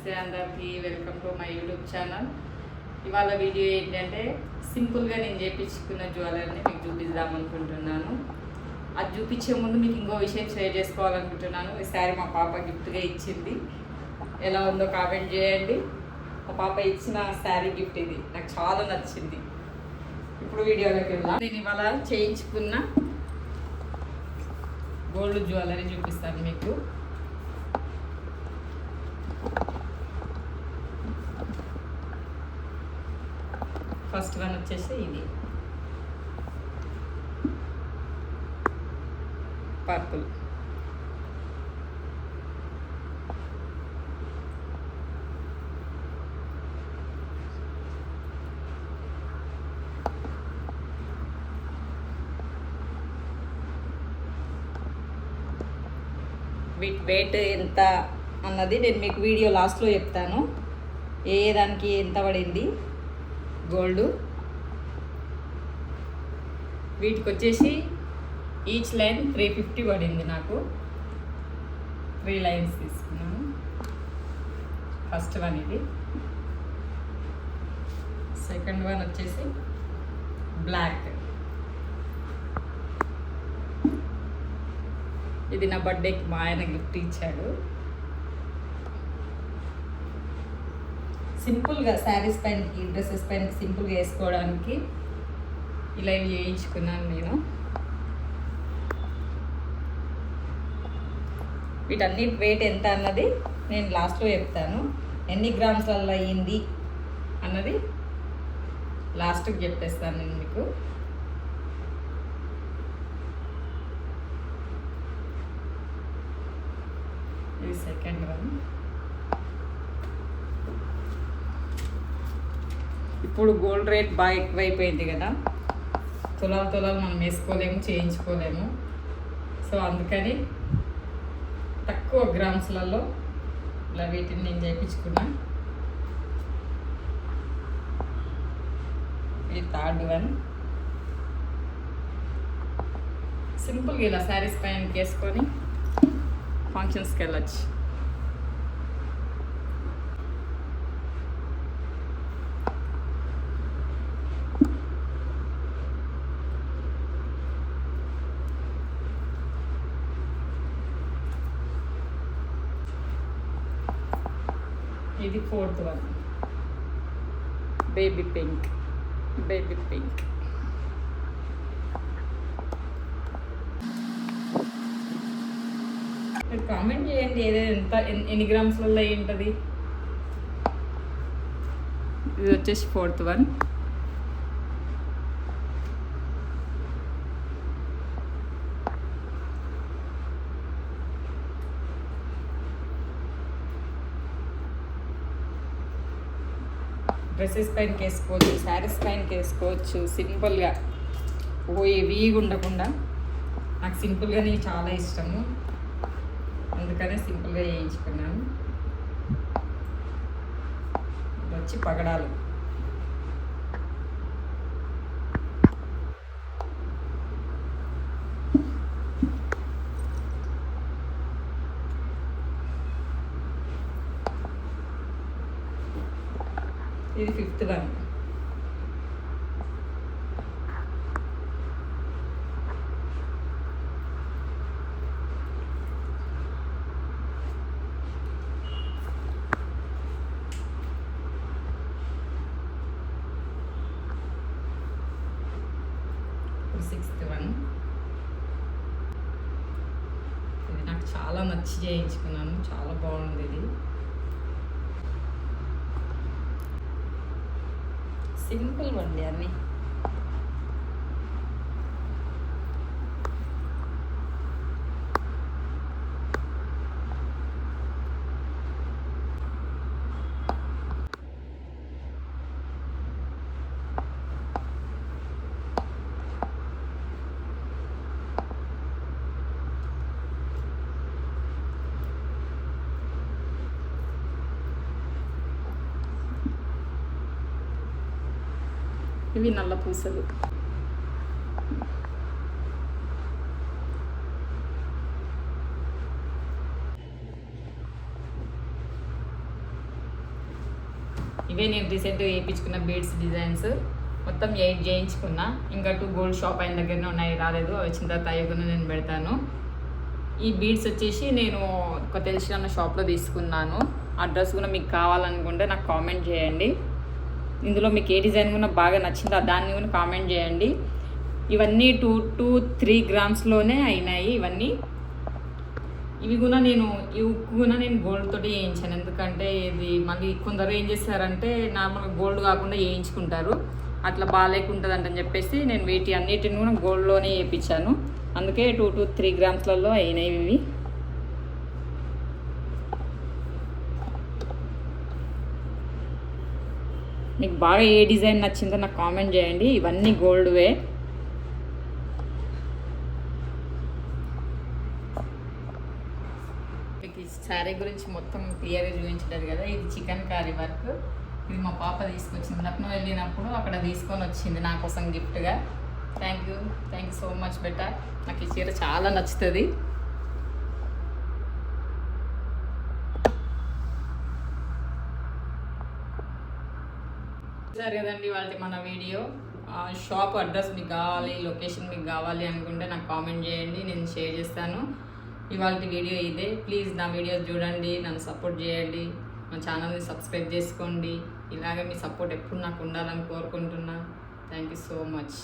నమస్తే అందరికీ, welcome to my YouTube channel. ఇవాళ వీడియో ఏంటంటే సింపుల్గా నేను చేయించుకున్న జ్యువెలరీని మీకు చూపిద్దాం అనుకుంటున్నాను. అది చూపించే ముందు మీకు ఇంకో విషయం షేర్ చేసుకోవాలనుకుంటున్నాను. ఈ శారీ మా పాప గిఫ్ట్గా ఇచ్చింది. ఎలా ఉందో కామెంట్ చేయండి. మా పాప ఇచ్చిన శారీ గిఫ్ట్ ఇది, నాకు చాలా నచ్చింది. ఇప్పుడు వీడియోలోకి వెళ్దాం. నేను ఇవాళ చేయించుకున్న గోల్డ్ జ్యువెలరీ చూపిస్తాను మీకు. ఫస్ట్ వన్ వచ్చేసి ఇది పర్పుల్. వీటి వెయిట్ ఎంత అన్నది నేను మీకు వీడియో లాస్ట్లో చెప్తాను. ఏ దానికి ఎంత పడింది గోల్డ్. వీటికి వచ్చేసి ఈచ్ లైన్ 350 పడింది. నాకు 3 లైన్స్ తీసుకున్నాను. ఫస్ట్ వన్ ఇది. సెకండ్ వన్ వచ్చేసి బ్లాక్. ఇది నా బర్త్డేకి మా ఆయన గిఫ్ట్ ఇచ్చాడు. సింపుల్గా శారీస్ పైనకి, డ్రెస్సెస్ పైన సింపుల్గా వేసుకోవడానికి ఇలా చేయించుకున్నాను నేను. వీటన్నిటి వెయిట్ ఎంత అన్నది నేను లాస్ట్లో చెప్తాను. ఎన్ని గ్రామ్స్లలో అయ్యింది అన్నది లాస్ట్కి చెప్పేస్తాను నేను మీకు. ఇది సెకండ్ వన్. ఇప్పుడు గోల్డ్ రేట్ బాగా ఎక్కువైపోయింది కదా, తులాలు మనం వేసుకోలేము, చేయించుకోలేము. సో అందుకని తక్కువ గ్రామ్స్లలో ఇలా వీటిని నేను చేయించుకున్నా. ఇది థర్డ్ వన్. సింపుల్గా ఇలా శారీస్ పైన వేసుకొని ఫంక్షన్స్కి వెళ్ళచ్చు. ఇది ఫోర్త్ వన్. Baby pink. మీరు కామెంట్ చేయండి ఎంత ఎన్ని గ్రామ్స్లలో ఏంటది. ఇది వచ్చేసి ఫోర్త్ వన్. డ్రెస్సెస్ పైనకి వేసుకోవచ్చు, శారీస్ పైనకి వేసుకోవచ్చు. సింపుల్గా వీగా ఉండకుండా, నాకు సింపుల్గానే చాలా ఇష్టము, అందుకనే సింపుల్గా చేయించుకున్నాను. ఇది వచ్చి పగడాలు. ఇది ఫిఫ్త్ వన్. Sixth one. ఇది నాకు చాలా నచ్చి చేయించుకున్నాను, చాలా బాగుంది ఇది. సింపుల్ అండి అన్నీ. ఇవి నల్ల పూసలు. ఇవే నేను రీసెంట్గా వేయించుకున్న బీడ్స్ డిజైన్స్. మొత్తం 8 చేయించుకున్నా. ఇంకా 2 గోల్డ్ షాప్ అయిన దగ్గరనే ఉన్నాయి, రాలేదు. అవి వచ్చిన తర్వాత అయ్యకుండా నేను పెడతాను. ఈ బీడ్స్ వచ్చేసి నేను ఒక తెలిసిన షాప్లో తీసుకున్నాను. అడ్రస్ కూడా మీకు కావాలనుకుంటే నాకు కామెంట్ చేయండి. ఇందులో మీకు ఏ డిజైన్ కూడా బాగా నచ్చిందో దాన్ని కూడా కామెంట్ చేయండి. ఇవన్నీ 2-3 గ్రామ్స్లోనే అయినాయి ఇవన్నీ. ఇవి కూడా నేను ఈ ఉక్కు కూడా నేను గోల్డ్ తోటి వేయించాను. ఎందుకంటే ఇది మళ్ళీ కొందరు ఏం చేస్తారంటే నార్మల్గా గోల్డ్ కాకుండా వేయించుకుంటారు, అట్లా బాగాలేకుంటుంది అని చెప్పేసి నేను వీటి అన్నిటిని కూడా గోల్డ్లోనే వేయించాను. అందుకే 2-3 గ్రామ్స్లలో అయినాయి ఇవి. మీకు బాగా ఏ డిజైన్ నచ్చిందో నాకు కామెంట్ చేయండి. ఇవన్నీ గోల్డ్వే. మీకు ఈ శారీ గురించి మొత్తం క్లియర్గా చూపించలేదు కదా. ఇది చికెన్ కర్రీ వర్క్. ఇది మా పాప తీసుకొచ్చింది. లక్నో వెళ్ళినప్పుడు అక్కడ తీసుకొని వచ్చింది నా కోసం గిఫ్ట్గా. Thank you so much beta. నాకు ఈ చీర చాలా నచ్చుతుంది. సరే కదండి వాళ్ళ మన వీడియో. షాప్ అడ్రస్ మీకు కావాలి, లొకేషన్ మీకు కావాలి అనుకుంటే నాకు కామెంట్ చేయండి, నేను షేర్ చేస్తాను. ఇవాళ వీడియో ఇదే. ప్లీజ్ నా వీడియోస్ చూడండి, నన్ను సపోర్ట్ చేయండి, మా ఛానల్ని సబ్స్క్రైబ్ చేసుకోండి. ఇలాగే మీ సపోర్ట్ ఎప్పుడు నాకు ఉండాలని కోరుకుంటున్నా. Thank you so much.